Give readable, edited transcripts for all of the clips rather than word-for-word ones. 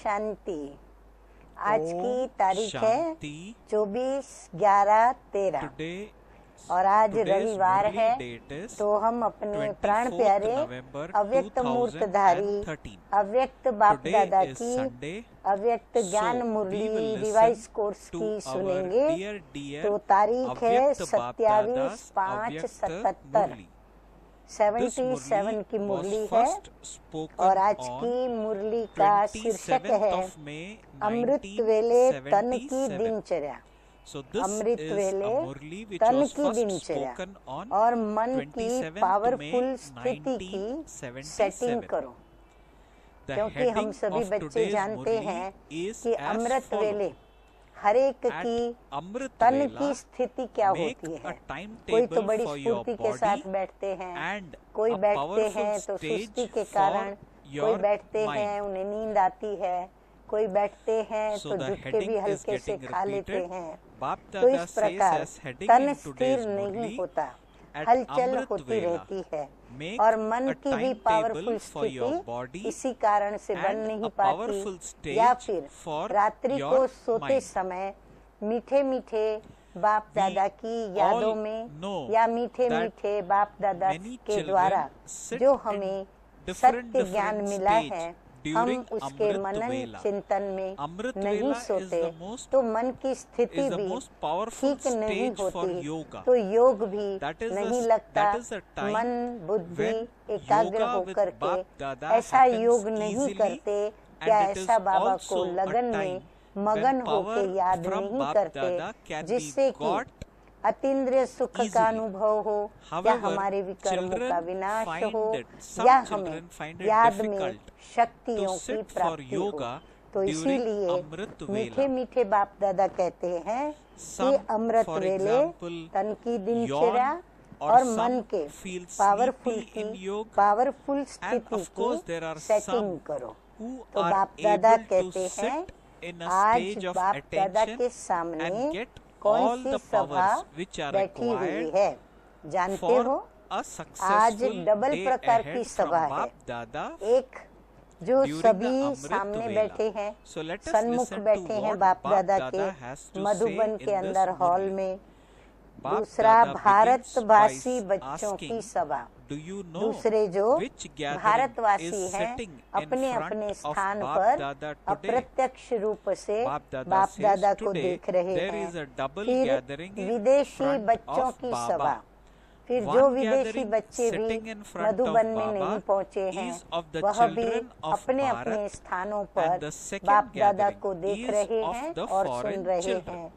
शांति। आज की तारीख है शांति। 24/11/13 Today, और आज today's रविवार Murli है। date is तो हम अपने प्राण 24th प्यारे November अव्यक्त मूर्तधारी 2013. अव्यक्त बाप Today दादा is की Sunday. अव्यक्त ज्ञान So, we Murli will listen revise course to की our सुनेंगे। dear तो तारीख है अव्यक्त बाप दादा's 27/5/77 मुरली। This 77 Murli की was मुरली है first spoken और आज on की मुरली का शीर्षक 27th है of May अमृत वेले तन की 1977. दिनचर्या। So this अमृत is वेले a Murli which तन was की first दिनचर्या spoken on और मन की 27th पावरफुल May स्थिति की 1977. सेटिंग करो, The क्योंकि हम heading सभी of बच्चे today's जानते Murli हैं is कि as अमृत follows. वेले हर एक At की Amrit तन Vela, की स्थिति क्या make होती a है। timetable कोई तो बड़ी for your स्फूर्ति के body साथ बैठते हैं, and कोई a बैठते powerful हैं तो stage सुस्ती के for कारण, कोई your बैठते mind. हैं उन्हें नींद आती है, कोई बैठते हैं So तो the झुटके heading भी is हल्के से getting खा लेते repeated. हैं। Bap तो Dada इस says प्रकार as heading तन in स्थिर today's नहीं Murli, होता, at हलचल Amrit होती Vela, रहती है make और मन a की भी timetable पावरफुल for your स्थिति body इसी कारण से बन and नहीं a powerful पाती, stage या फिर for रात्रि your को सोते mind. समय मीठे मीठे बाप We दादा की यादों all में know या मीठे that मीठे बाप दादा many के children द्वारा sit जो in हमें different सत्य ज्ञान मिला stage है, हम during उसके Amrit मनन Vela. चिंतन में Amrit नहीं Vela is सोते the most तो मन की स्थिति is the भी most powerful ठीक नहीं stage for होती, yoga. तो योग भी That is नहीं the- लगता। that is the time मन बुद्धि when एकाग्र yoga होकर with Bap के Dada ऐसा happens योग नहीं easily, करते, and क्या it is ऐसा बाबा also को a लगन time में when मगन power होके याद from नहीं Bap करते, Dada can be जिससे कि got अतीन्द्रिय सुख का easily. अनुभव हो या However, हमारे विकर्मों children का विनाश find हो it- some या children हमें find it याद में difficult शक्तियों to की sit for प्राप्ति हो। yoga तो during इसीलिए Amrit Vela. मीठे मीठे बाप दादा कहते हैं कि Some, अमृत for वेले example, तन की दिनचर्या yawn or और some मन के feel पावरफुल sleepy in की yoga. पावरफुल And स्थिति of course की there are सेटिंग some करो। who तो are बाप दादा able to कहते हैं sit in a आज stage of बाप दादा attention के सामने and get कौन all सी the सभा powers which are बैठी हुई required है, जानते for हो? a आज successful डबल day प्रकार की ahead सभा from है। Bap Dada एक जो during the सभी Amrit सामने Vela. बैठे हैं, So let us सन्मुख listen to बैठे हैं what बाप Bap दादा Dada के has to मधुबन say के in this अंदर हॉल Murli. में। Bap दूसरा Dada begins भारतवासी by बच्चों की asking, सभा। do you know दूसरे जो which gathering भारतवासी is हैं sitting in अपने front अपने of स्थान Bap पर Dada today? अप्रत्यक्ष रूप से Bap Dada बाप says दादा को today देख रहे there हैं। is a double फिर gathering in विदेशी front बच्चों of की Baba. सभा, फिर One जो विदेशी gathering बच्चे भी sitting in front of Madhuban में Baba नहीं पहुंचे हैं, is of the वह भी children of अपने अपने Bharat, स्थानों and पर the second बाप दादा gathering को देख is रहे of हैं the और foreign सुन रहे children. हैं।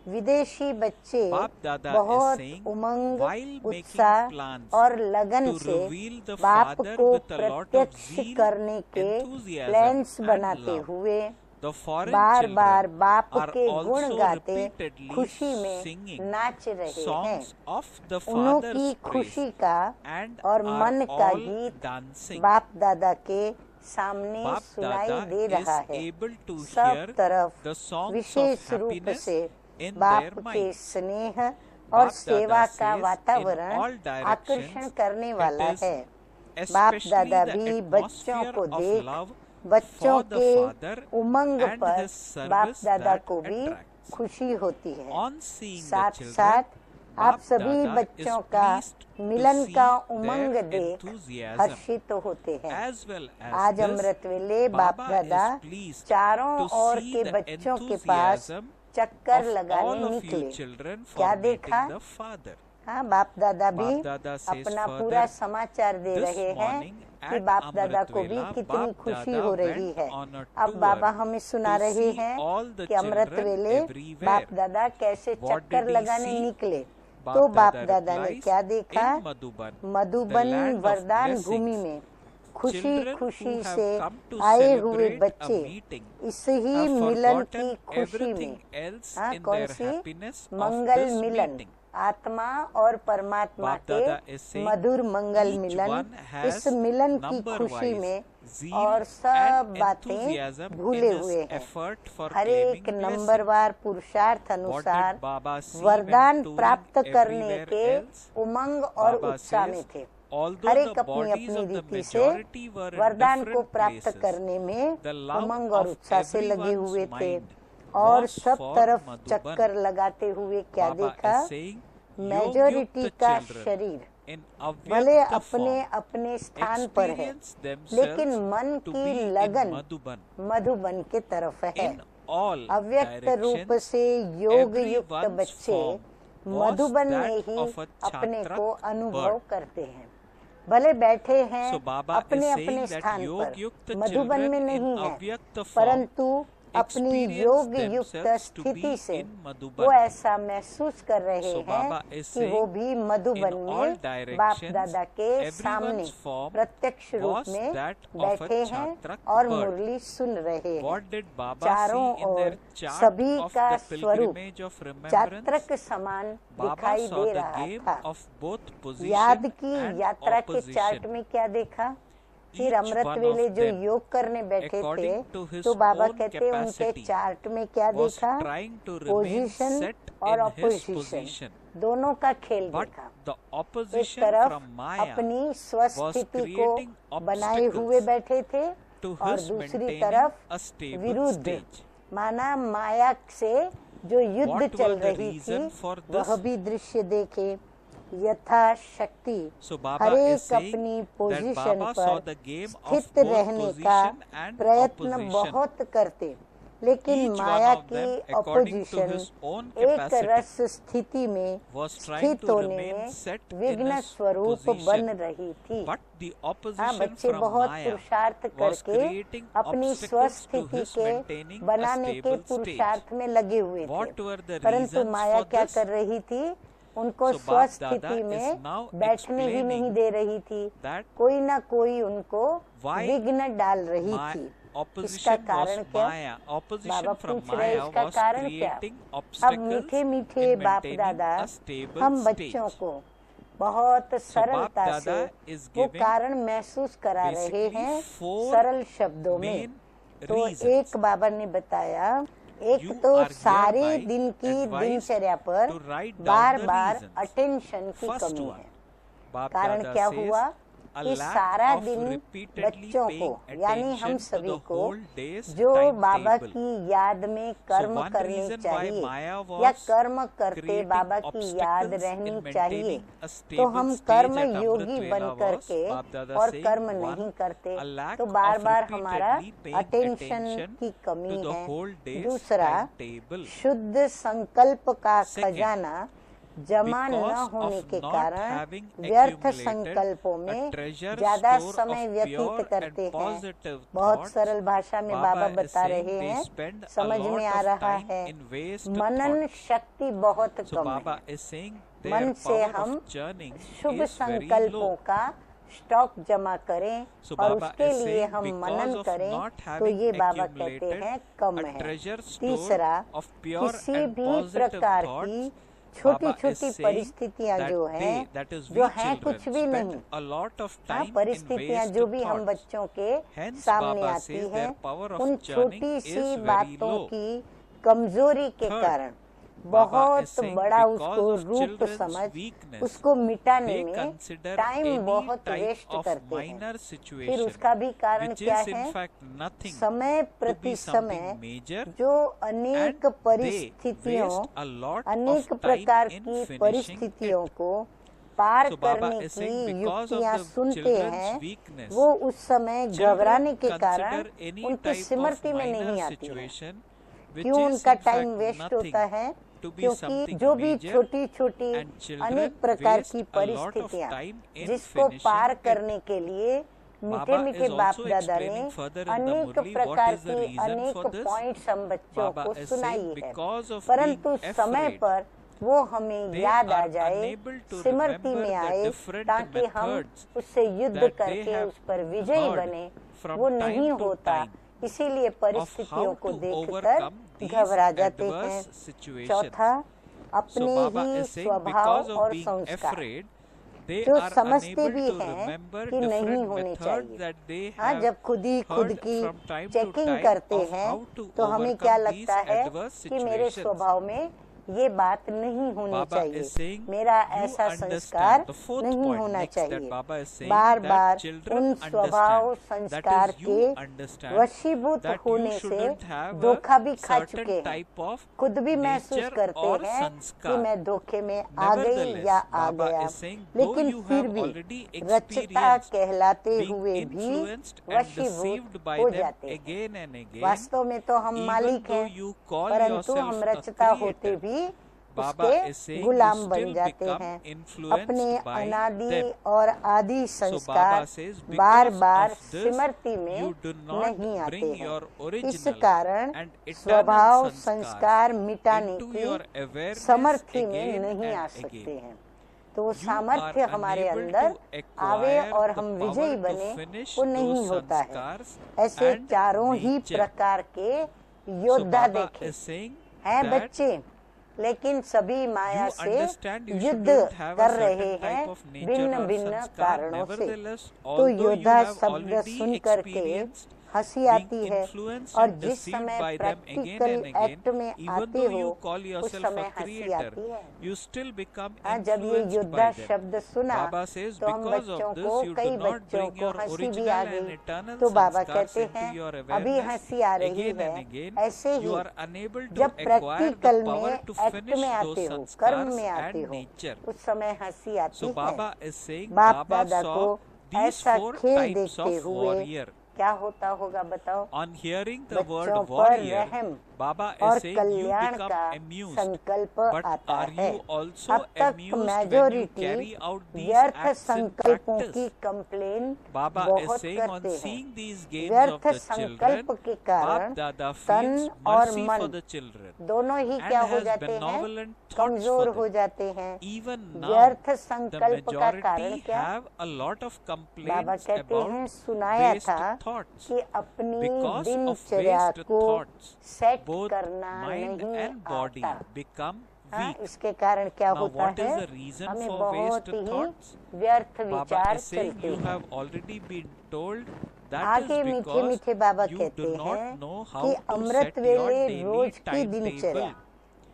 विदेशी बच्चे Bap Dada is बहुत saying, उमंग, while making उत्साह plans और लगन to से reveal the बाप Father को with a lot of प्रत्यक्ष zeal, करने के enthusiasm प्लान्स and बनाते love. हुए The foreign bar bar children बाप are के गुण also गाते repeatedly खुशी में singing नाच रहे हैं। songs of the उन्हों Father's की praise खुशी का and और are मन का all गीत dancing. बाप दादा के सामने Bap सुनाई Dada दे is रहा है। able to सब hear तरफ the songs of विशेष रूप happiness से in बाप their के mind. स्नेह और Bap सेवा Dada का says, वातावरण in all आकर्षण directions, करने वाला it is है। बाप especially दादा the भी बच्चों atmosphere को of देख love बच्चों for the के Father उमंग and पर his बाप service दादा that को भी attracts. खुशी होती है। On seeing the साथ children, साथ आप Bap सभी Dada बच्चों is का pleased to मिलन see का their उमंग देख enthusiasm. हर्षित होते हैं। As well as आज this, अमृत वेले बाप Baba दादा is pleased चारों to ओर see के the बच्चों के पास enthusiasm चक्कर of all लगाने of you निकले। children for क्या meeting देखा? the Father. हाँ, बाप दादा भी Bap Dada says अपना further, पूरा समाचार दे this रहे हैं morning कि at बाप दादा Amrit को भी Vela, कितनी Bap खुशी Dada हो रही went है। on a अब tour बाबा हमें सुना to रहे see हैं all the कि अमृत children वेले everywhere. बाप दादा कैसे What चक्कर did he लगाने see? निकले। Bap तो बाप Dada दादा ने replies, क्या देखा? in Madhuban, Madhuban the land of वरदान blessings, भूमि में खुशी children खुशी who have से come to आए हुए celebrate a बच्चे meeting इस ही have मिलन की forgotten खुशी में everything else हाँ, in कौन their C happiness of Mangal this Milan meeting. आत्मा और परमात्मा बाप दादा के is saying, Madhur Mangal each Milan, one has इस मिलन की number खुशी wise में zeal और सब and बातें enthusiasm भूले in his हुए हैं। effort for हर एक claiming नंबरवार पुरुषार्थ What did अनुसार Baba see वरदान when प्राप्त touring करने everywhere के else? उमंग और Baba उत्साह says, में थे। although हर the एक अपनी bodies अपनी of the रीति से majority were in वरदान को different प्राप्त places, करने में the love उमंग और of उत्साह से लगे everyone's हुए थे mind और was सब for तरफ Madhuban. चक्कर लगाते हुए क्या Baba देखा, is saying, मेजोरिटी Yog-yukta का children शरीर in भले avyakta अपने form अपने स्थान पर है, experience लेकिन themselves मन to की be in लगन Madhuban. मधुबन के तरफ है। In all अव्यक्त रूप directions, से योग युक्त everyone's बच्चे form was मधुबन में that ही of a अपने Chatrak को अनुभव bird. करते हैं। भले बैठे हैं So Baba अपने is अपने saying that स्थान पर, Yog-yukta मधुबन में children in नहीं है, avyakta form परंतु अपनी experience योग युक्त themselves to स्थिति be से in Madhuban. वो ऐसा महसूस कर रहे So हैं Baba is कि वो saying, भी मधुबन in में all बाप directions, दादा के सामने everyone's form प्रत्यक्ष रूप was में that of a बैठे हैं Chatrak और bird. मुरली सुन रहे हैं। What did Baba चारों see in ore their chart सभी of का the स्वरूप pilgrimage of remembrance? चात्रक समान Baba दिखाई saw दे the रहा game था। of both याद position की and यात्रा के चार्ट opposition. में क्या देखा, फिर Each अमृत one वेले of जो them, योग करने बैठे थे according to his तो बाबा own कहते उनके capacity, चार्ट में क्या was देखा, trying to remain position set और in his अपोजिशन position. दोनों का खेल But देखा। the एक opposition तरफ from Maya अपनी was स्वस्थिति को creating बनाए हुए obstacles बैठे थे to और his दूसरी maintaining तरफ a stable विरुद्ध, stage. माना माया से जो युद्ध What चल were the रही थी reason for वह this? भी दृश्य देखे। यथाशक्ति So Baba हर is एक saying अपनी that पोजीशन Baba saw पर the game of स्थित both रहने का position and प्रयत्न opposition. बहुत करते, लेकिन Each one माया of की them, according to opposition his own एक capacity, रस स्थिति में was trying स्थित to होने remain में set in विघ्न his स्वरूप बन position. रही थी। But the हाँ, opposition बच्चे from बहुत Maya पुरुषार्थ was करके creating अपनी obstacles to स्वस्थिति his के maintaining a बनाने के stable stage. पुरुषार्थ में लगे हुए What थे, were the परंतु reasons माया for क्या this? कर रही थी, उनको So Bap स्वस्थिति Dada is में now बैठने ही नहीं explaining दे रही थी, that कोई ना कोई उनको why विघ्न डाल रही My थी। इसका opposition कारण was क्या, Maya. बाबा Opposition from पूछ रहे Maya इसका was कारण क्या। creating अब obstacles मीठे मीठे in बाप maintaining दादा a stable हम stage. बच्चों को बहुत सरलता Dada से is वो giving कारण महसूस करा रहे basically हैं four सरल शब्दों में। main तो reasons. एक बाबा ने बताया, एक You तो are सारे hereby दिन की advised दिनचर्या पर to write down bar the bar reasons. Attention की First कमी one, है। Bap कारण Dada क्या says, हुआ a कि lack सारा of दिन repeatedly बच्चों को paying यानी हम attention to सभी the को whole day's जो बाबा timetable. की याद में कर्म one करने reason why चाहिए Maya was या कर्म करते creating बाबा की याद obstacles रहनी in चाहिए, maintaining a तो stable हम stage कर्म at Amrit योगी Vela बन was, करके Bap Dada और saying, कर्म one, नहीं करते, a lack तो of बार बार हमारा repeatedly paying अटेंशन attention की कमी to the है। whole day's दूसरा, timetable. शुद्ध संकल्प का Second, खजाना जमा न because होने of के not कारण having व्यर्थ accumulated संकल्पों a में treasure ज्यादा store समय of व्यतीत pure करते and हैं। positive बहुत thoughts, सरल भाषा में Baba बाबा is बता saying रहे they हैं, spend a समझ lot में आ of रहा time है। in waste Manan thought. शक्ति बहुत So कम Baba है। is saying मन their से power हम of churning Shubh is very संकल्पों low. का स्टॉक जमा करें So और Baba उसके is लिए saying हम because मनन of करें not तो having ये बाबा कहते accumulated हैं कम a है। treasure store तीसरा, of pure किसी and भी positive प्रकार thoughts, की छोटी Baba is छोटी saying परिस्थितियां that जो they, हैं, that is जो we हैं कुछ children, भी spend नहीं, a lot of हाँ, time in परिस्थितियां waste जो भी हम thoughts. बच्चों के Hence, सामने Baba आती says हैं, their power of उन churning छोटी is सी very बातों low. की कमजोरी के Third, कारण Baba is बहुत saying बड़ा because उसको of रूप children's समझ weakness, उसको मिटाने they में consider टाइम any बहुत type वेस्ट of करते हैं। minor फिर situation, उसका भी कारण which क्या is in है, fact nothing समय to प्रति be समय something major, जो and अनेक they परिस्थितियों waste a lot अनेक of time प्रकार in की finishing परिस्थितियों it. को पार So Baba करने is की saying because of युक्तियां the सुनते children's हैं, weakness, वो उस समय children घबराने के कारण consider any उनकी type of स्मृति में minor नहीं आती है। situation, which क्यों is उनका in time fact waste nothing होता है, to be क्योंकि something जो भी major, छोटी छोटी and children अनेक प्रकार waste की a lot of परिस्थितियां time in जिसको finishing पार it. करने के लिए मीठे Baba मीठे is बाप also दादा ने explaining further in the अनेक Murli what प्रकार is the के reason अनेक for this. पॉइंट्स हम बच्चों Baba को is सुनाई saying है, because of परंतु being समय afraid, पर वो हमें they याद आ are जाए, unable to स्मृति remember में the आए, different ताकि हम methods उससे युद्ध that they करके have उस पर विजयी heard बने। from वो time नहीं to होता, time इसीलिए of परिस्थितियों how को to देखकर overcome these घबरा जाते हैं। adverse situations. चौथा, So अपने Baba ही is saying स्वभाव because of और being संस्कार afraid, they जो are समझते unable भी to हैं remember कि नहीं different होने methods चाहिए। that they हाँ, have जब खुद ही खुद heard की from time to checking time करते of हैं how to तो हमें क्या overcome these लगता है adverse कि मेरे situations. स्वभाव में ये बात नहीं होनी Baba चाहिए। is saying मेरा you ऐसा understand. संस्कार The fourth नहीं point होना next that चाहिए। Baba is saying bar that bar children उन स्वभाव understand. That संस्कार is, you के understand वशीभूत that you होने से shouldn't have धोखा भी a खा certain चुके हैं। type of खुद भी महसूस nature करते or हैं कि संस्कार। मैं धोखे में आ गई Nevertheless, या आ Baba गया, is saying, though लेकिन you फिर have भी already रचता experienced कहलाते being हुए भी influenced and वशीभूत deceived by हो them जाते हैं। again and again, वास्तव में तो हम even मालिक though हैं, you call परंतु yourself हम a रचता होते creator, भी Baba is उसके saying गुलाम you बन still जाते become हैं। influenced अपने by अनादि them. और आदि So संस्कार Baba says, bar because bar of this, स्मृति में you do not नहीं आते bring हैं। your इस original कारण and eternal स्वभाव sanskars संस्कार मिटाने into की your awareness समर्थि में again नहीं and आ again. सकते हैं। तो वो You सामर्थ्य are हमारे unable अंदर to आवे acquire और the हम power विजयी to बने, finish वो नहीं those होता है। sanskars ऐसे and चारों ही nature. प्रकार के So योद्धा Baba देखे is saying हैं that बच्चे, लेकिन सभी माया you से understand you युद्ध shouldn't have a कर रहे certain type हैं of nature भिन्न or भिन्न sanskar. कारणों से। Nevertheless, तो although you योद्धा have शब्द already सुन करके experienced हंसी being आती है, influenced और and जिस deceived समय by them again practical and again, act में even आते though हो you call उस yourself समय a हंसी creator, आती है। you still become हाँ, जब ये influenced योद्धा by them. शब्द सुना Baba says, तो हम because बच्चों of को, this, you कई do not बच्चों bring को your हंसी भी original आ and गई। eternal तो बाबा sanskars कहते into हैं your अभी awareness हंसी आ रही again है। and again. ऐसे You he are unable to जब acquire the प्रैक्टिकल power में to एक्ट finish में those आते हो, कर्म sanskars में आते and हो, nature. उस समय हंसी आती So है। Baba is saying, बाप Baba दादा को saw these ऐसा four खेल types देखते of हुए warrior. क्या होता होगा बताओ? On hearing the बच्चों word पर warrior, रहम Baba और is saying you Kalyan become का amused. संकल्प But आता are है। you also अब तक amused when you majority carry out these व्यर्थ acts in संकल्पों की practice? कंप्लेन Baba is बहुत saying on करते हैं। seeing these games व्यर्थ of the संकल्प children, के कारण Bap Dada तन feels और mercy मन for the children दोनों ही and क्या हो has जाते हैं? benevolent thoughts कमजोर for हो them. जाते हैं। Even now, व्यर्थ the संकल्प का कारण majority क्या? have a lot of Baba complaints कहते हैं about सुनाया waste था thoughts. कि अपनी Because of दिनचर्या waste को thoughts, सेट both करना mind नहीं and body आता। become हाँ, weak. इसके कारण क्या Now, होता what is है? the reason हमें for बहुत waste ही thoughts? व्यर्थ Baba विचार is saying चलते you हैं। have already been told that आगे is मीठे because मीठे बाबा you कहते do हैं not know how कि to अमृत set your वेले daily रोज की timetable. दिनचर्या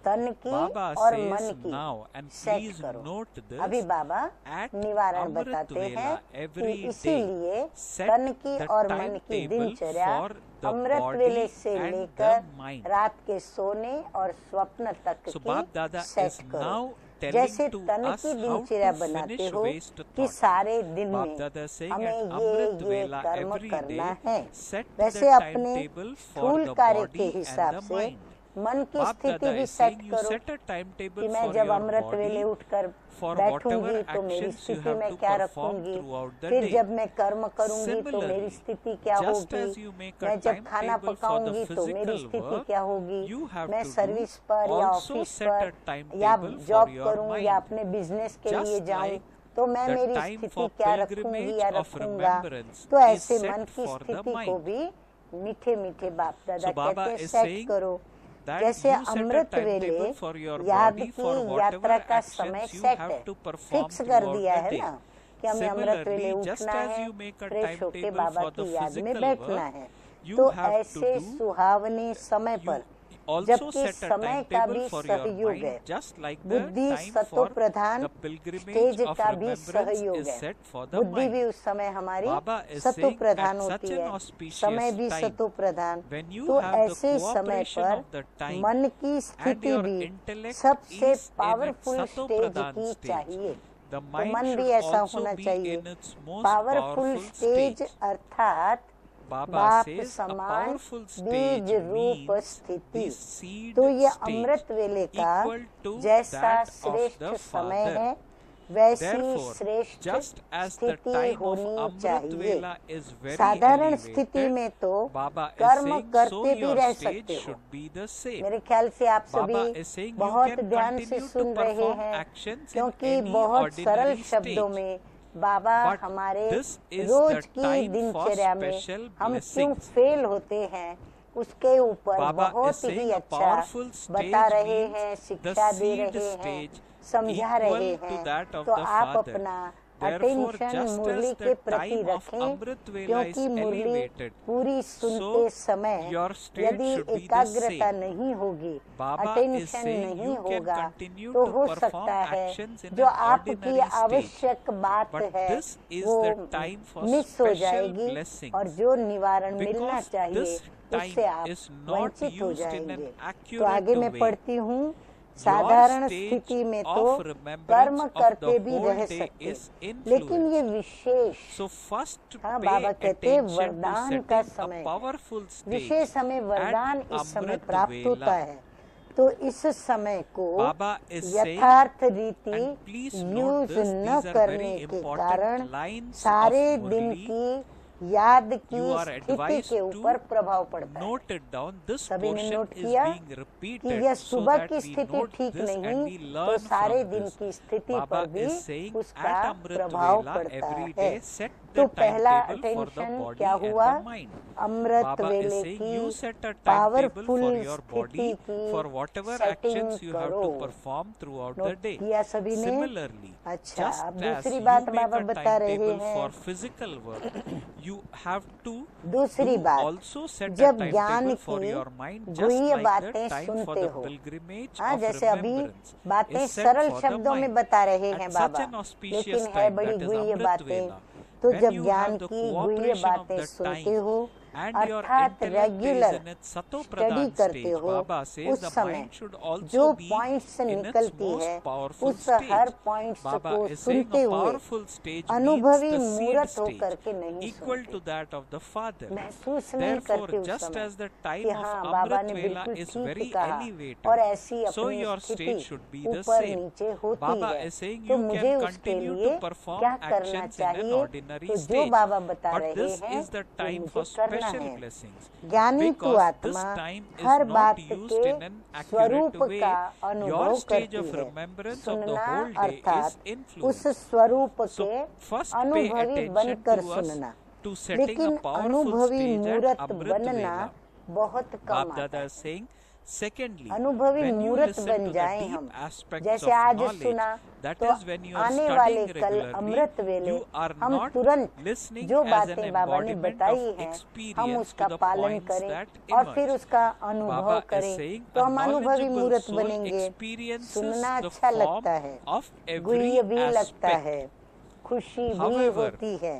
तन की Baba और says मन की now, and सेट please करो। note अभी this, बाबा at निवारण Amrit बताते Vela हैं कि every इसीलिए day set तन की the और मन की timetable दिनचर्या for the अमृत body वेले से and लेकर the mind. रात के सोने और स्वप्न तक So की Bap Dada is सेट करो। now telling जैसे to तन us की how दिनचर्या to बनाते finish हो waste कि thoughts. सारे दिन Bap में Dada is saying हमें at ये Amrit ये Vela कर्म every करना day है। set वैसे the अपने timetable for स्थूल the कार्य के body हिसाब and the से mind. मन की Bap स्थिति Dada भी is सेट saying you करो set a कि timetable मैं for जब your अमृत वेले body उठकर for बैठूंगी whatever तो मेरी actions you स्थिति have में to क्या perform रखूंगी, throughout the फिर day. जब मैं कर्म करूंगी तो मेरी Similarly, स्थिति क्या just होगी, as you make a मैं जब खाना timetable for the पकाऊंगी तो मेरी physical स्थिति work, क्या होगी, you have मैं to सर्विस do पर या also ऑफिस set a पर या timetable for जॉब your करूं mind. या अपने बिजनेस के Just लिए जाऊं like तो मैं the मेरी time स्थिति for क्या pilgrimage रखूंगी या of रखूंगा। remembrance तो is ऐसे set मन की for the स्थिति को mind. भी मीठे मीठे बाप दादा So Baba कहते हैं is सेट saying करो। that जैसे you set a अमृत वेले timetable for your याद body की for यात्रा whatever का समय actions you सेट have है, to perform फिक्स कर throughout दिया the है day. ना कि हमें अमृत वेले Similarly, just उठना as है, you make a फ्रेश होके timetable बाबा for the की याद में physical बैठना work, है। you तो have to ऐसे do सुहावने समय you पर also जबकि set a समय का timetable भी for your सहयोग mind, है, just like the बुद्धि time सतो for Pradhan the pilgrimage stage of का भी remembrance सहयोग is है। set for the बुद्धि mind. भी उस समय हमारी Baba is सतो saying प्रधान at होती such an है, auspicious समय भी time, सतो प्रधान। when you तो have the ऐसे समय cooperation पर of the time मन की and स्थिति your भी intellect सबसे is in its powerful Sato stage Pradhan की stage, चाहिए। the तो mind मन भी should ऐसा also होना be चाहिए। in its most powerful powerful stage stage. अर्थात Baba बाप says a समान powerful बीज stage रूप means स्थिति। the seed तो ये stage अमृत वेले का equal to जैसा that of श्रेष्ठ the समय Father. है वैसी Therefore, श्रेष्ठ just as the स्थिति time of होनी Amrit चाहिए। Vela is very साधारण स्थिति elevated, में तो Baba is कर्म saying so करते भी your रह stage सकते हो। should be the same. मेरे ख्याल से आप Baba सभी is saying you बहुत can ध्यान से continue to सुन रहे perform हैं actions in क्योंकि any बहुत सरल ordinary शब्दों stage. में बाबा But हमारे this is रोज the की time for दिनचर्या में special हम क्यों blessings. फेल होते हैं उसके ऊपर Baba is बहुत saying ही a अच्छा powerful बता stage रहे means हैं, the शिक्षा दे seed रहे हैं, stage समझा रहे equal to हैं। that of तो the आप Father. अपना Therefore, अटेंशन just मुरली as के the प्रति time of रखें, Amrit Vela is क्योंकि मुरली elevated, पूरी सुनते so समय your state यदि should be the एकाग्रता same. नहीं होगी, Baba is अटेंशन saying नहीं you can होगा, continue तो to हो perform सकता है actions in जो an आपकी ordinary stage. आवश्यक बात But है this is वो the time for मिस हो special जाएगी blessings. और जो निवारण मिलना Because चाहिए this उससे time आप is not वंचित हो used in an जाएंगे। तो accurate आगे मैं way. पढ़ती हूँ, Your साधारण stage स्थिति में of तो remembrance कर्म of करते the भी whole रह day सकते, is लेकिन ये influenced. विशेष, So first हाँ pay बाबा कहते attention to वरदान का setting समय a powerful stage विशेष हमें वरदान at इस समय Amrit प्राप्त होता Vela. है। तो इस समय को Baba is saying, यथार्थ रीति and please note use this, न these are करने very के important कारण lines सारे of दिन Murli. की याद की You are स्थिति advised के ऊपर to प्रभाव पड़ता है। note it down. This सभी ने portion नोट is किया being कि repeated यह so सुबह that की we स्थिति note ठीक this and नहीं we तो learn सारे from दिन this. की स्थिति Baba पर भी is saying उसका at Amrit प्रभाव Vela पड़ता every है। day set तो the पहला timetable for the attention body क्या and हुआ, the mind. Amrit Baba is Vela saying की you set a timetable powerful for your स्थिति body की for whatever setting actions you have करो। to perform throughout the note day. किया सभी ने? Similarly, अच्छा, just अब as दूसरी you बात make बाबा a बता रहे timetable हैं। for physical work, you have to दूसरी do बात, also set a जब ज्ञान timetable for की your mind, just गुह्य like the बातें time for सुनते the हो, pilgrimage हाँ of जैसे अभी remembrance बातें is set सरल for the शब्दों में mind. बता रहे हैं At such Baba, an auspicious लेकिन है time, बड़ी that is गुह्य Amrit बातें। Vela, तो when जब you ज्ञान have the की गुह्य cooperation of बातें the सुनते time हो and your अर्थात intellect is regular in its Sato study Pradhan करते stage, हो, Baba says उस the समय mind should also जो be पॉइंट से in its निकलती most है powerful उस हर stage. पॉइंट Baba को is saying सुनते a हुए powerful stage means अनुभवी the seed मूर्त stage, होकर के नहीं equal सुनते, to that of the Father. महसूस नहीं Therefore, करते उस just समय as the time कि of हाँ बाबा ने Amrit Vela बिल्कुल is ठीक very कहा, elevated, और ऐसी so अपनी your स्थिति state should be the ऊपर same. नीचे होती Baba है। is saying तो you मुझे can उसके continue लिए to perform क्या करना actions in an चाहिए, ordinary तो जो stage, बाबा बता but रहे this हैं is the वो time मुझे for करना special है। blessings. ज्ञानी तू Because this आत्मा time हर is बात not used के in an स्वरूप accurate way. का Your अनुभव stage करती of है। remembrance of the सुनना whole day is अर्थात उस influenced. स्वरूप So के first pay अनुभवी attention बनकर to us सुनना, to setting a लेकिन powerful अनुभवी stage at मूर्त Amrit बनना Vela. बहुत कम Bab आता Dada है। is saying, secondly, अनुभवी when you मूर्त listen बन to the जाएं deep हम, aspects जैसे of आज knowledge, सुना that तो is when you are आने वाले studying कल regularly, अमृत वेले you are हम not तुरंत listening जो as an बातें बाबा ने embodiment बताई of हैं हम experience उसका to the पालन points करें that और फिर emerge. उसका अनुभव Baba is करें saying तो a हम अनुभवी knowledgeable मूर्त soul बनेंगे। experiences सुनना the अच्छा form लगता है, of every गुह्य भी लगता aspect. है, खुशी भी However, होती है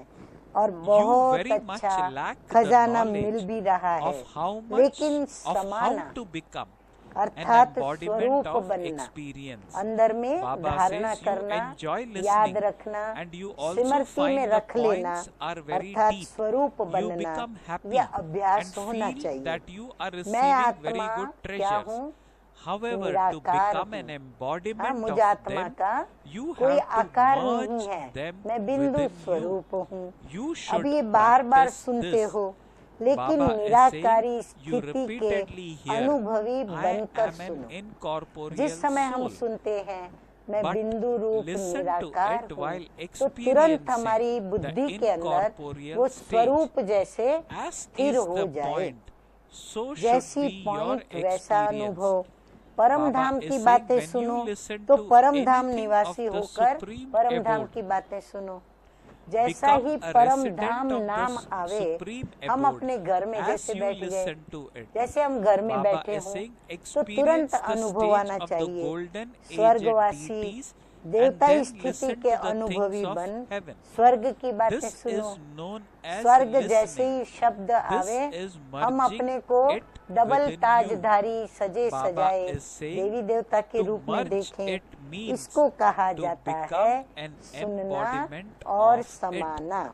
और You बहुत very much अच्छा lack the खजाना मिल knowledge भी रहा है, of how much लेकिन of how समाना to become an अर्थात embodiment स्वरूप of बनना, experience. अंदर में Baba धारणा says you करना, enjoy याद listening रखना, and you also स्मृति में find the रख लेना, points are very अर्थात deep. स्वरूप You बनना, become happy यह अभ्यास and होना feel चाहिए। that you are मैं receiving very आत्मा good क्या treasures. हूँ? However, to निराकार become हूँ। an हाँ, embodiment मुझे of आत्मा them, का you कोई have to आकार नहीं merge है, them मैं बिंदु within you. स्वरूप हूँ। You अब should ये बार बार practice सुनते this. हो, लेकिन Baba is Nirankari saying, you स्थिति repeatedly के hear, अनुभवी I बनकर am an सुनो। incorporeal जिस समय हम soul. सुनते हैं मैं But बिंदु रूप listen to निराकार it हूँ, while तो तुरंत experiencing हमारी the बुद्धि के अंदर incorporeal वो stage. स्वरूप जैसे As स्थिर is हो the जाए। point, so should जैसी be your पॉइंट वैसा experience. अनुभव। परम Baba धाम is की saying बातें when you सुनो listen तो to परम धाम anything निवासी of the होकर supreme परम धाम abode, की बातें सुनो। जैसा become ही a परम resident धाम of नाम the आवे supreme हम abode अपने घर में as जैसे you बैठ गए, listen to it. जैसे हम घर में Baba बैठे is हों saying तो तुरंत experience the अनुभव stage आना of the चाहिए। golden aged स्वर्गवासी deities and देवताई then स्थिति listen के to the अनुभवी things of बन heaven. स्वर्ग की बातें This सुनो। is known as स्वर्ग जैसे listening. ही शब्द आवे is हम merging अपने को it डबल within ताजधारी सजे Baba सजाए is saying देवी देवता के to रूप में merge देखें। it means इसको कहा to जाता become है an सुनना embodiment और of it. समाना।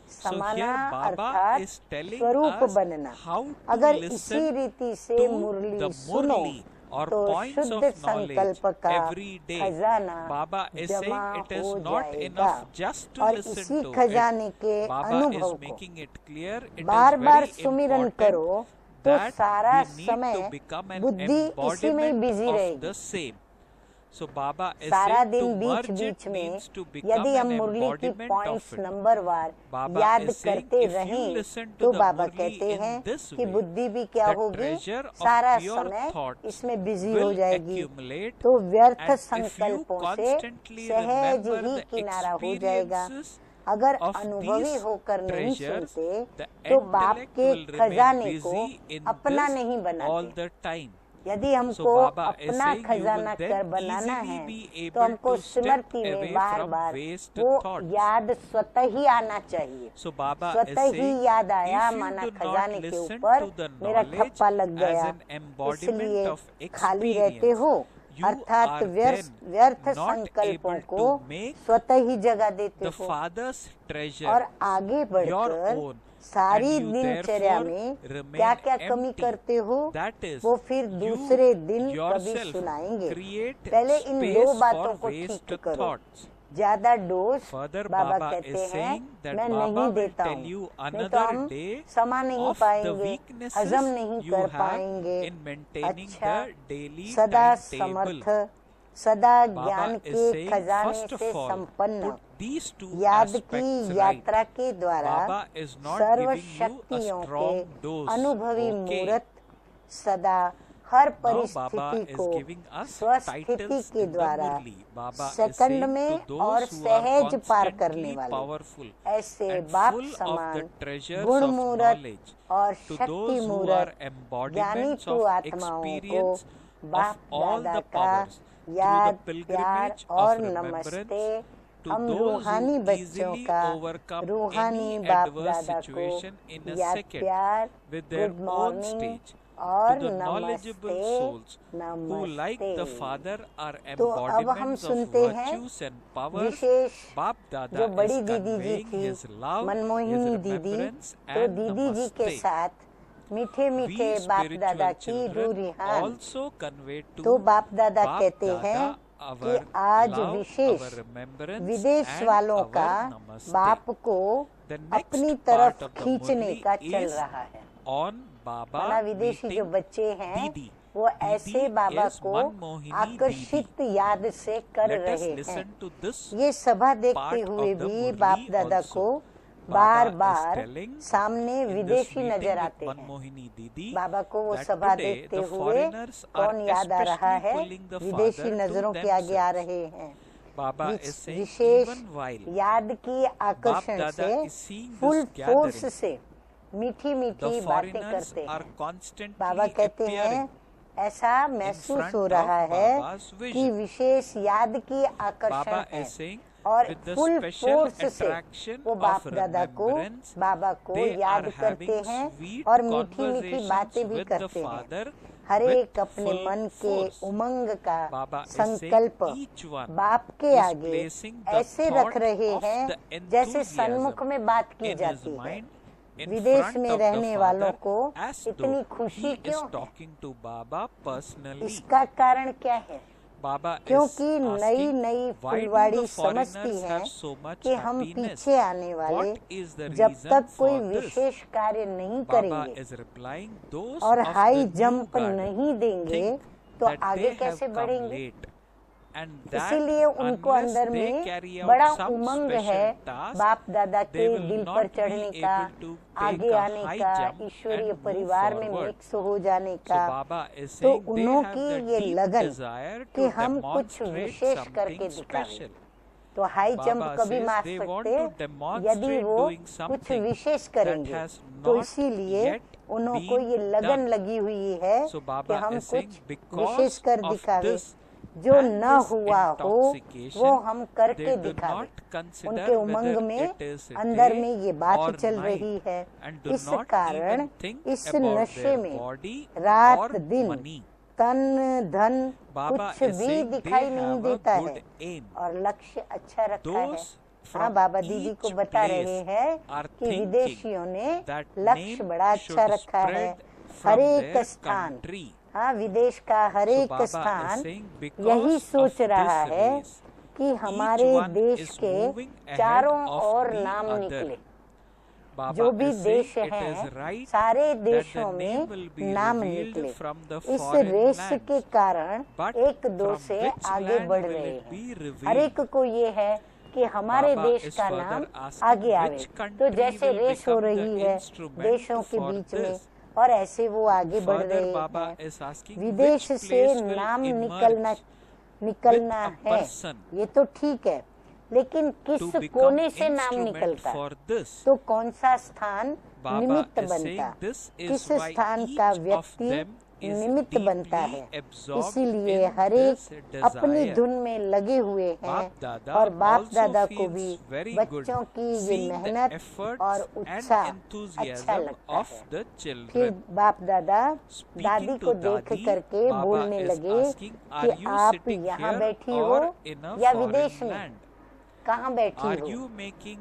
So समाना here Baba अर्थात is telling स्वरूप us बनना। how to अगर इसी listen रीति से to मुरली the सुनो Murli or तो points शुद्ध of knowledge संकल्प का every day. खजाना Baba is जमा saying it is हो not जाएगा enough just to और listen इसी to खजाने it. के Baba अनुभव is को making it clear it bar is bar very सुमिरन important करो तो that सारा we need समय to become an बुद्धि इसी में embodiment बिजी of रहेगी। the same. So Baba is सारा saying to दिन बीच merge बीच it में means to become यदि हम an मुरली की embodiment points of it. Number war Baba याद is saying करते if you रहें listen to तो the बाबा Murli कहते in हैं this कि way, बुद्धि भी क्या the होगी, treasure of सारा pure समय thoughts इसमें बिजी will हो जाएगी, accumulate, तो व्यर्थ and if you संकल्पों से constantly सहज remember ही the किनारा हो जाएगा। experiences अगर of अनुभवी these होकर नहीं treasures, सुनते the तो बाप intellect के will remain खजाने को busy in अपना this नहीं all बनाते। the time. यदि So हमको Baba is अपना saying you खजाना will कर then बनाना easily है be तो able हमको to step स्मृति में away bar from bar waste वो thoughts. याद स्वतः ही आना चाहिए। So Baba is स्वतः ही saying याद आया, if you माना do not खजाने के listen ऊपर to the मेरा knowledge ठप्पा लग as गया, an embodiment इसलिए of खाली रहते experience, हो, you अर्थात are व्यर्थ then not संकल्पों able को to make स्वतः ही जगह देते the हो Father's treasure और आगे your बढ़कर own, सारी and you दिनचर्या therefore में remain क्या क्या कमी empty. करते हो That is, वो फिर you दूसरे दिन कभी yourself सुनाएंगे। create पहले इन दो space बातों for को waste ठीक करो। thoughts. ज्यादा डोज Further, बाबा Baba कहते is हैं saying that मैं Baba नहीं will देता tell हूँ, you नहीं तो another हम day समा नहीं of the पाएंगे, weaknesses हजम नहीं you कर have पाएंगे। in maintaining अच्छा, the daily सदा timetable. समर्थ, सदा ज्ञान Baba is के saying, खजाने first से of all, संपन्न put these two याद aspects की right. यात्रा के द्वारा Baba is not serve giving you a शक्तियों के strong dose. अनुभवी Okay. मूर्त सदा हर Now Baba परिस्थिति is को giving us स्वस्थिति titles के in the द्वारा Murli. Baba is second saying में to और those who are सहज पार करने constantly वाले powerful ऐसे and बाप full of समान the treasures गुण of मूरत knowledge, और to शक्ति those who मूरत are ज्ञानी embodiments तू of आत्माओं को experience बाप of all दादा the का powers, through याद the प्यार pilgrimage और of नमस्ते। remembrance, to हम those रूहानी who बच्चों easily का overcome रूहानी any बाप adverse दादा को situation in a याद second प्यार, with their good own morning stage, और to the knowledgeable नमस्ते souls who, like the नमस्ते। Father, are तो अब हम embodiments of सुनते हैं virtues and powers. Wishes Bap जो Dada बड़ी is दीदी जी conveying थी, his love, his मनमोहिनी दीदी, remembrance तो and दीदी जी के namaste. साथ मीठे मीठे We बाप दादा spiritual की रू children Rihan also convey to तो बाप दादा Bap कहते Dada हैं कि our आज love, विशेष our remembrance विदेश and वालों our का namaste. बाप को The next अपनी part तरफ of the खींचने Murli का चल is रहा है। on Baba माना विदेशी जो meeting बच्चे हैं Didi. वो ऐसे Didi बाबा is को मनमोहिनी आकर्षित याद से कर Let us रहे हैं। listen to this ये सभा देखते part हुए of the भी Murli बाप दादा also. को Baba bar is bar telling सामने in this विदेशी meeting नजर with आते हैं। Manmohini Didi बाबा को वो that सभा today देखते the हुए foreigners are कौन याद आ रहा especially है, pulling the विदेशी Father to नजरों के आगे आ themselves. रहे हैं। Baba is saying wishes even while याद की आकर्षण Dada से is seeing full this force gathering, से मीठी the मीठी बातें foreigners करते are हैं। constantly बाबा कहते appearing हैं ऐसा महसूस front हो of रहा है Baba's कि vision. विशेष याद की आकर्षण Baba है is saying और with the full special force से attraction वो of बाप दादा को remembrance, बाबा को they याद are करते having हैं sweet और मीठी मीठी conversations बातें भी with the करते हैं। Father हर with एक अपने full मन के force. उमंग का Baba is संकल्प saying each one बाप के is आगे placing the ऐसे रख thought रहे of हैं the जैसे enthusiasm सन्मुख में बात की in his जाती है। mind in विदेश front में of the रहने वालों Father को as इतनी though खुशी he is क्यों है? talking to Baba personally. इसका कारण क्या है? Baba is क्योंकि नई asking नई why do फुलवाड़ी the समझती foreigners है have so much कि हम happiness? पीछे आने वाले What is the जब reason तक कोई for this? विशेष कार्य नहीं Baba करेंगे is replying those और of high the new jump guard नहीं देंगे think तो that आगे they have कैसे come बढ़ेंगे? late and that इसीलिए उनको unless अंदर they में carry बड़ा out some उमंग special है task, बाप दादा they के will दिल not पर be चढ़ने का, able to आगे take a आने high का, jump ईश्वरीय and move परिवार में forward. मिक्स हो जाने So का। Baba is तो saying they उन्हों have की the ये deep लगन desire कि to हम कुछ demonstrate विशेष करके something दिखाएं। special. तो हाई जंप Baba कभी says मार they want सकते to demonstrate यदि वो doing कुछ something विशेष that करेंगे। has तो not इसीलिए yet उन्हों को been ये लगन done. लगी हुई है So कि Baba हम is saying कुछ because विशेष कर of दिखावे, this जो and न this हुआ हो intoxication, वो हम करके they do दिखावे। not consider उनके उमंग whether में it is अंदर day में ये बात or चल night, रही है। and do इस not कारण even think इस about नशे their में body रात or दिन money. तन धन Baba कुछ is भी saying they दिखाई नहीं have a देता है good aim. और लक्ष्य अच्छा रखा है। Those हाँ, from बाबा दीदी को each बता place रहे हैं are कि thinking विदेशियों ने that लक्ष्य name बड़ा अच्छा should रखा है। spread from हर एक their स्थान, country. हाँ, विदेश का हर So एक Baba is स्थान saying यही because सोच of रहा this है race, कि हमारे each one देश is के moving ahead चारों of ओर the नाम other. निकले। Baba जो भी is saying देश it हैं is right सारे that the देशों name में will be नाम revealed निकले। from the इस foreign रेस lands. के कारण But एक दो from से which आगे land बढ़ will रहे it be हैं। revealed? हर एक को ये है कि हमारे Baba देश is का further नाम asking आगे आवे। which तो country जैसे will रेस हो become the रही है instrument देशों के for बीच में this. और ऐसे वो आगे बढ़ Further, रहे Baba हैं। is asking विदेश which से place will नाम emerge निकलना with a है, person ये तो ठीक है, लेकिन किस to become कोने से नाम instrument निकलता for this. तो कौन सा स्थान Baba निमित्त is saying बनता, this is किस why स्थान each का of व्यक्ति them is निमित्त बनता deeply है। absorbed इसीलिए in हर this एक अपनी desire. धुन में लगे हुए हैं बाप दादा और बाप also दादा को feels भी very बच्चों good की ये seeing the मेहनत efforts और and उत्साह अच्छा enthusiasm लगता of है। the फिर children. बाप दादा Speaking दादी to को देख Dadi, करके Baba बोलने is लगे asking, कि are you आप sitting यहाँ here बैठी हो or in a या foreign विदेश में, land? कहाँ बैठी Are हो। you thinking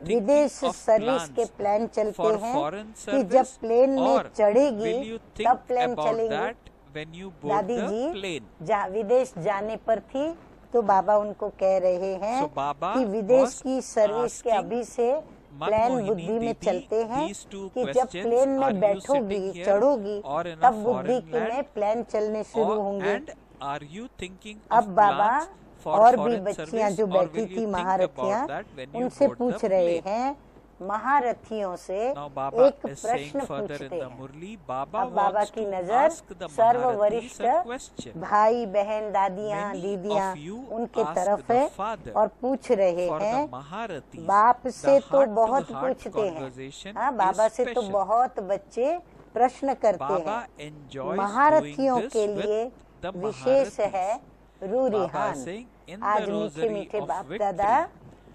विदेश of सर्विस के plans प्लान चलते for हैं foreign कि जब service प्लेन में or चढ़ेगी will you तब think प्लेन about चलेंगे। that when you board दादी the जी plane? विदेश जाने पर थी तो बाबा उनको कह रहे हैं So Baba कि विदेश was की सर्विस के asking अभी से प्लान Manmohini बुद्धि में Didi चलते हैं these two कि जब questions, प्लेन are में you बैठोगी sitting here चढ़ोगी or in a तब बुद्धि foreign के land? में प्लान चलने शुरू होंगे। And are you thinking अब of बाबा plans for और भी foreign बच्चियां service जो or बैठी will थी you think महारथियां about that when you उनसे board पूछ the रहे plane? हैं महारथियों से Now Baba एक is saying प्रश्न further in पूछते the हैं। Murli, Baba अब बाबा wants की to नजर ask the सर्व Maharathis वरिष्ठ a question. भाई बहन दादियाँ Many दीदियाँ of you उनके ask तरफ the है father और पूछ रहे For हैं। the Maharathis, बाप से the तो बहुत heart-to-heart पूछते हैं, conversation हाँ is बाबा से तो special. बहुत बच्चे प्रश्न करते Baba हैं। enjoys महारथियों doing के this लिए with the विशेष है Maharathis. रूरिहान। Baba is saying, in the आज मीठे rosary मीठे of बाप victory, दादा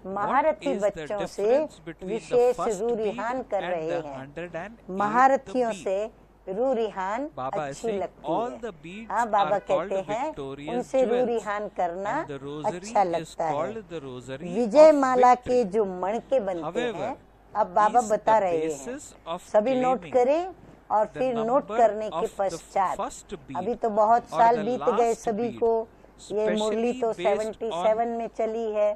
महारथी what is the बच्चों से difference between the wishes first रूरिहान beat कर and रहे the हैं। 108th महारथियों beat? से रूरिहान Baba is अच्छी saying लगती all है। the beats हाँ बाबा are called कहते हैं victorious उनसे jewels, रूरिहान करना and the rosary अच्छा is लगता है। called the rosary Vijay of माला के victory. जो मणके बनते However, हैं अब बाबा is बता the रहे हैं, basis of सभी नोट claiming करें और the फिर नोट number करने के of the पश्चात first beat अभी तो बहुत or साल the बीत गए last सभी beat, को, ये मुरली specially तो based 77 में चली है,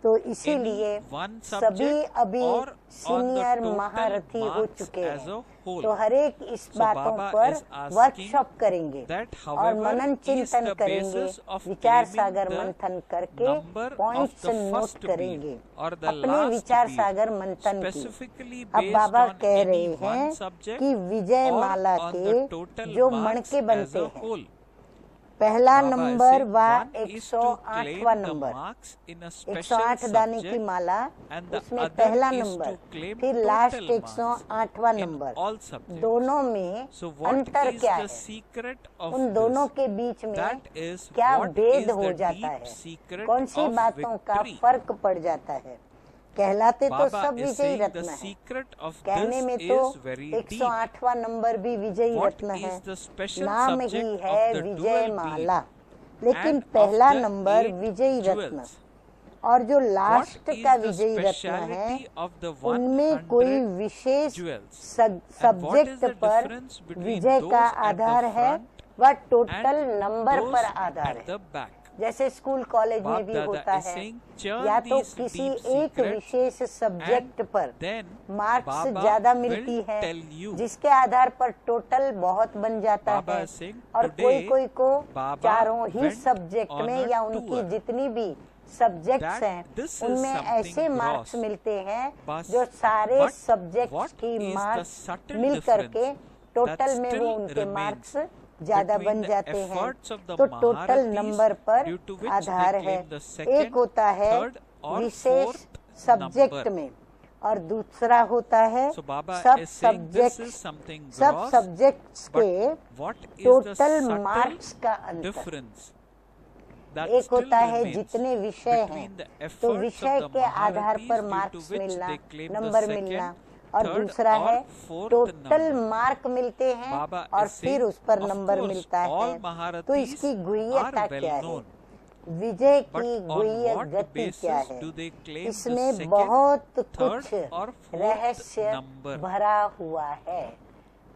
तो इसीलिए any one सभी subject अभी or on the senior total महारथी हो marks चुके as हैं, a whole. तो हर एक इस So बातों Baba पर is asking वर्कशॉप करेंगे that और however मनन is चिंतन the करेंगे, basis of विचार claiming सागर the मंथन करके number of points the note first करेंगे beat or the अपने last विचार beat, सागर मंथन की। specifically अब based बाबा on कह any रहे one हैं subject कि विजय or माला on के the total जो marks मणके as बनते a हैं, whole. पहला Baba is नंबर saying व one is to claim 108वां the number, marks in a special 108 दाने की subject माला, and the उसमें other पहला is नंबर to claim फिर total last marks 108वां in number, all subjects. दोनों में So what अंतर is क्या the है, secret of उन दोनों this? के बीच में That is क्या what भेद is हो the जाता deep है, secret कौन सी of बातों का victory. फर्क पड़ जाता है। कहलाते तो Baba सब is विजयी saying the रत्न है, secret of कहने this में तो is very deep. 108वां नंबर भी विजयी What रत्न है, is the special नाम ही subject है of the Vijay dual Mala, beat लेकिन and of पहला the नंबर 8 विजयी रत्न jewels? और जो What लास्ट is का the विजयी रत्न है speciality of the उनमें कोई 100 विशेष jewels? And what is subject the पर difference between विजय those का at आधार the है front व टोटल and नंबर those पर आधार at है। the back? जैसे स्कूल कॉलेज में Bap भी Dada होता is है, saying, churn या तो these किसी deep एक secrets विशेष सब्जेक्ट and पर then मार्क्स Baba ज्यादा will मिलती है, tell you. जिसके आधार पर टोटल बहुत बन जाता Baba है, is saying, और today कोई कोई को Baba चारों ही went सब्जेक्ट on में a या उनकी tour. जितनी भी सब्जेक्ट्स That हैं this is उनमें something ऐसे मार्क्स gross. मिलते हैं बस, जो सारे but सब्जेक्ट्स what की is the मार्क्स subtle मिल करके difference टोटल that में वो still उनके remains मार्क्स ज्यादा between बन the जाते हैं, efforts of the तो टोटल Maharathis नंबर पर due to which Aadhaar they है। claim the second, एक होता है third or विशेष fourth सब्जेक्ट number. में और दूसरा होता है So Baba सब is saying this is subjects, something सब gross, सब्जेक्ट्स but के what is the total subtle marks का अंतर। difference that एक still होता है remains जितने विषय हैं between the तो efforts विषय of the के आधार Maharathis पर due to मार्क्स which मिलना, they claim the number second, मिलना, और third दूसरा or है fourth टोटल number. मार्क मिलते हैं Baba और is फिर saying, उस पर of नंबर course, मिलता all है। तो Maharathis इसकी गुह्यता are well क्या है, known. विजय But की on गुह्य what गति क्या basis है, do they claim the इसमें second, बहुत third कुछ or fourth रहस्य number? भरा हुआ है।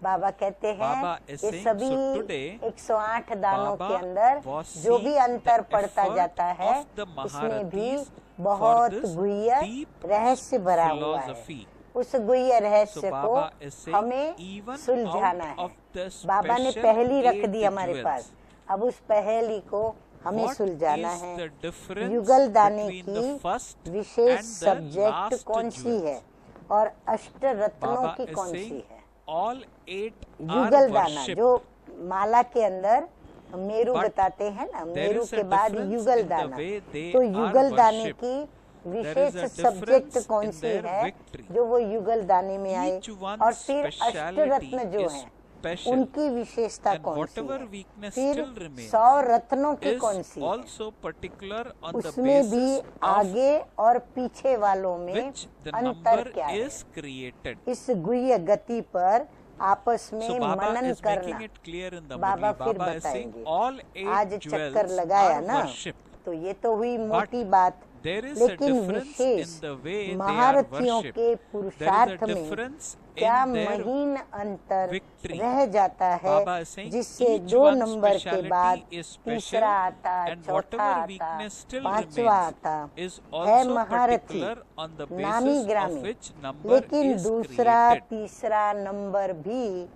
बाबा कहते हैं Baba is कि saying, सभी so today, 108 दानों Baba के अंदर was जो भी seeing अंतर the पड़ता effort जाता है of the इसमें भी Maharathis बहुत for this गुह्य deep रहस्य भरा हुआ है। philosophy. उस गुह्य रहस्य So को Baba is saying, हमें even सुलझाना out है। of the बाबा ने special पहेली रख दी 8 हमारे jewels, पास, अब उस पहेली को हमें what सुलझाना is है। the difference युगल दाने between the की first विशेष and the सब्जेक्ट last कौन सी jewels? है और अष्ट रत्नों Baba की is कौन सी saying है। all 8 are युगल दाना worshipped. जो माला के अंदर मेरू But बताते हैं ना, there मेरू is a के बाद difference युगल in the दाना, way they तो are युगल दाने worshipped. की There विशेष is a सब्जेक्ट difference कौन in सी their है victory. जो वो युगल दाने में आए, Each one's और फिर speciality अष्टरत्न जो is हैं special. उनकी विशेषता And कौन सी whatever है, weakness फिर still remains 100 रत्नों की is कौन सी है, also particular on the उसमें भी basis of आगे और पीछे वालों में which the अंतर number क्या है। is created. इस गुह्य गति पर आपस So में Baba मनन is करना making it clear in the Baba Murli. फिर Baba is saying बताएंगे। all 8 आज चक्कर jewels लगाया are ना, worshipped. तो ये तो हुई मोटी बात, There is a लेकिन difference wishes in the way they are महारथियों worshipped. के There is a पुरुषार्थ में difference क्या in their महीन अंतर victory. रह जाता है, Baba is saying जिससे each 2 one's नंबर के speciality बाद is special तीसरा आता, and चौथा whatever आता, weakness still पांचवा remains आता is है also महारथी, particular on the नामी basis of ग्रामी, which number लेकिन is दूसरा created. तीसरा नंबर भी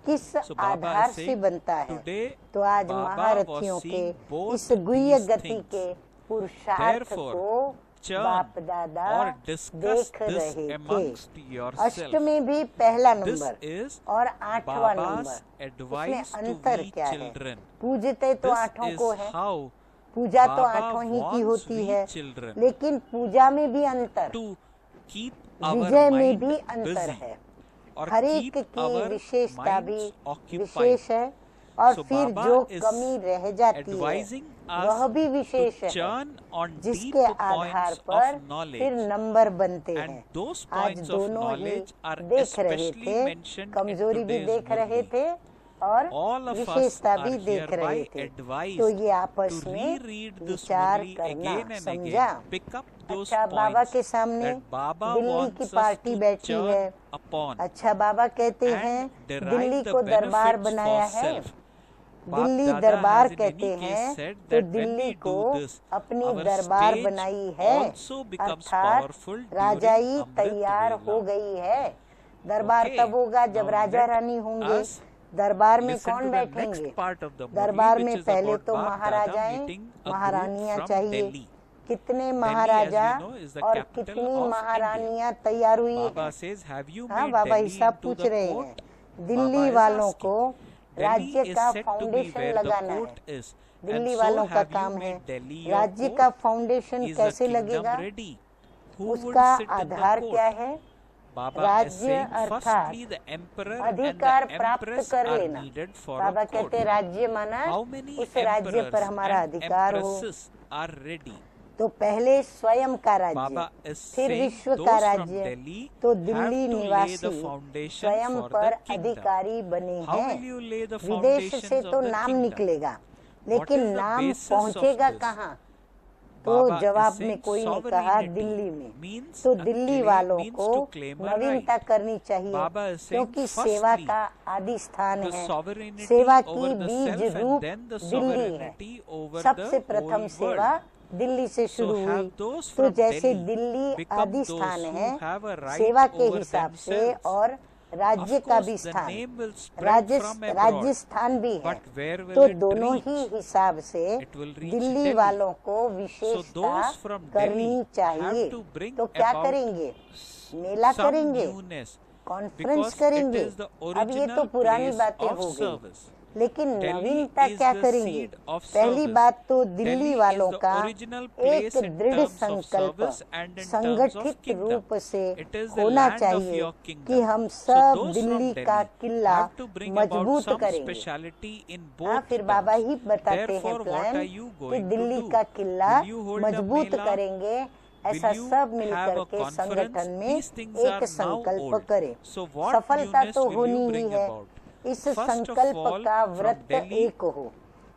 किस So Baba आधार is से saying बनता है। today तो आज Baba महारथियों was के seeing both इस गुह्य these गति things. के पुरुषार्थ Therefore, को churn बाप दादा or discuss देख this रहे थे। amongst अष्ट yourself. में भी पहला This नंबर is और 8वां नंबर, Baba's इसमें advice to अंतर we क्या है। children. पूजते तो This आठों is को है, how पूजा तो Baba आठों ही की wants होती we है, children लेकिन पूजा में भी अंतर, to keep our विजय में mind भी अंतर busy है। or हर एक keep की our विशेषता भी minds occupied. विशेष है, और So फिर Baba जो is कमी रह जाती है advising वह us भी to विशेष है, churn on deep जिसके आधार points पर of फिर knowledge. नंबर बनते And हैं। those आज points of दोनों ही knowledge are देख रहे especially थे, mentioned in कमजोरी भी today's देख रहे Murli. थे और All of us विशेषता are भी देख रहे hereby थे। advised तो ये आपस to में reread this विचार Murli करना, again and समझा। again. Pick up those अच्छा, बाबा points के सामने that Baba दिल्ली wants की us पार्टी to बैठी है। churn upon अच्छा, बाबा कहते and हैं derive दिल्ली the को दरबार benefits बनाया for है। self. दिल्ली Dada दरबार has in कहते any case हैं, said तो that when दिल्ली we को do this, अपनी our दरबार stage बनाई है, also becomes अर्थात powerful during राजाई Amrit तैयार Vela. हो गई है। दरबार Okay, तब होगा जब now राजा let रानी होंगे। us दरबार में listen कौन to the बैठेंगे? next part of the Murli, दरबार which में is पहले about तो Bap Dada महाराजाएं, meeting a group महारानियां from चाहिए। Delhi. कितने Delhi, Maharaja as we know, is the और capital कितनी of महारानियां तैयार हुई Baba हैं? says, have you हाँ, made बाबा Delhi हिसाब into पूछ the रहे हैं। court? दिल्ली Baba is वालों asking. को Delhi राज्य is का said to be foundation where the लगाना है। court is. Delhi And so वालों का have you काम है। made Delhi your राज्य court? का फाउंडेशन Is the कैसे kingdom लगेगा? ready? Who would उसका sit in the आधार क्या court? है? Baba is राज्य saying, अर्थात firstly, the emperor and अधिकार the प्राप्त empress कर are लेना। needed for Baba a court. कहते हैं राज्य माना How many उस राज्य पर emperors हमारा and अधिकार हो। empresses are ready? तो पहले स्वयं का राज्य, Baba is फिर saying विश्व those का from राज्य। Delhi तो have दिल्ली to lay निवासी the foundation स्वयं for पर the kingdom. अधिकारी बने How हैं। will you lay the विदेश foundations से of तो the नाम kingdom? निकलेगा, What लेकिन is the नाम basis of पहुंचेगा this? कहाँ? तो Baba is जवाब में saying कोई ने कहा sovereignty दिल्ली में। means तो a दिल्ली claim वालों means को to claim a नवीनता right. करनी चाहिए, Baba is saying क्योंकि सेवा firstly का आदि स्थान the है। sovereignty सेवा over की the बीज self रूप and then the दिल्ली है। sovereignty over सबसे the प्रथम whole सेवा world. दिल्ली से So शुरू हुई। have those तो from जैसे Delhi दिल्ली become आदि those स्थान who है have a right सेवा के over हिसाब से, themselves. और राज्य Of का course, भी the स्थान, name will spread राज्य from abroad. राजस्थान भी है। But where will तो it दोनों reach? ही हिसाब से It will reach Delhi Delhi. वालों को So विशेषता those from करनी Delhi चाहिए। have to bring तो क्या about करेंगे? मेला some करेंगे, newness कॉन्फ्रेंस because करेंगे। it is the अब ये तो original पुरानी place बातें of हो गई, service. लेकिन Delhi नवीनता is क्या the करेंगे? seed of पहली service. बात तो Delhi दिल्ली is वालों the का original एक place in दृढ़ terms of संकल्प service and in terms of संगठित kingdom. रूप से It is the होना land of चाहिए your kingdom. कि हम So सब those दिल्ली from का Delhi Qila have to bring about मजबूत some करेंगे। speciality in हाँ, both फिर बाबा ही terms. बताते हैं Therefore, what plan are you कि going to दिल्ली do? का किला Will you hold a मजबूत mela? करेंगे। ऐसा Will you सब मिल have a करके conference? संगठन में These things are एक now संकल्प old. करें। So what सफलता newness तो will होनी you ही bring है। about? इस First of संकल्प all, का from व्रत Delhi, एक हो।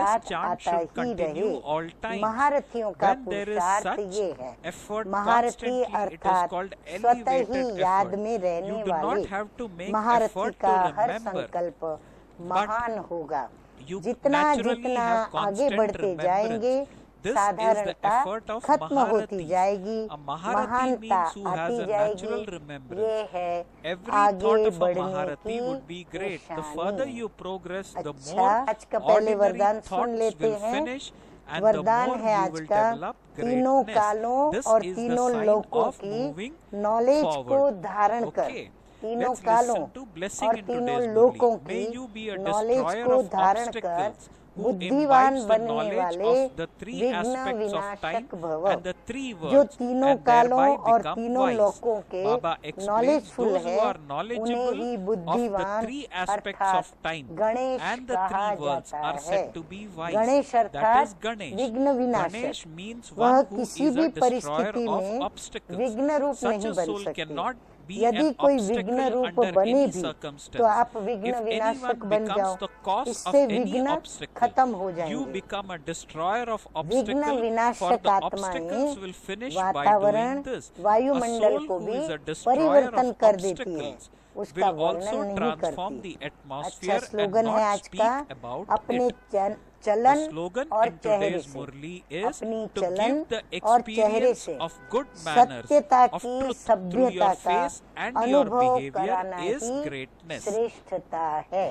याद chant आता should ही continue रहे। all times. महारथियों का When there is पुरुषार्थ such ये है, effort महारथी constantly, it is अर्थात called स्वतः ही elevated याद effort. में रहने You do वाले। not have to make महारथी effort का to हर remember. संकल्प महान होगा। you जितना naturally जितना have आगे constant बढ़ते जाएंगे remembrance. This is the साधारणता effort of खत्म होती Maharathi. जाएगी, A Maharati महानता means who has आती a natural जाएगी। remembrance. ये है Every आगे thought of a बढ़ने Maharati की would be great. The further निशानी। you progress, the अच्छा, more आज का पहले ordinary वरदान सुन thoughts लेते will हैं। finish and the वरदान more है you आज will का, develop तीनों greatness. कालों This और is the तीनों sign लोकों of की moving नॉलेज को forward. धारण कर। Okay. तीनों Let's कालों listen to blessing और in तीनों today's लोकों Murli. May की you be a knowledge destroyer को of धारण कर obstacles who बुद्धिवान imbibes the बनने knowledge वाले of the three विघ्न aspects of time विनाशक भव, and the three जो worlds तीनों and कालों thereby और become तीनों wise. लोकों के Baba explains knowledgeful those who है, are उन्हें knowledgeable he of the बुद्धिवान three aspects अर्थात of time Ganesh and the कहा three worlds जाता are है। said to be wise. Ganesh That अर्थात is Ganesh. विघ्न विनाशक, Ganesh means वह one who किसी is भी a destroyer परिस्थिति of में obstacles. विघ्न रूप Such नहीं a बन soul सकती। cannot be यदि an कोई विघ्न obstacle रूप under बने any भी circumstance. तो आप विघ्न If विनाशक anyone बन becomes जाओ, the cause of इससे any विघ्न obstacle, खत्म हो you जाएंगे। become a destroyer of विघ्न obstacle, for विनाशक the आत्माएं obstacles will finish by वातावरण doing this. A वायुमंडल soul को who भी is a destroyer परिवर्तन of कर देती है, obstacles उसका will also वर्णन नहीं transform करती। the अच्छा atmosphere and स्लोगन है not आज का, speak about अपने it. The चलन slogan और in चेहरे today's से, Murli is अपनी to चलन give the और चेहरे experience से of good manners, सत्यता of की truth through सभ्यता your का face and your अनुभव behavior कराना is ही greatness. श्रेष्ठता है।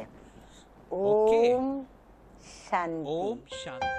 Okay. Om Shanti. Om Shanti.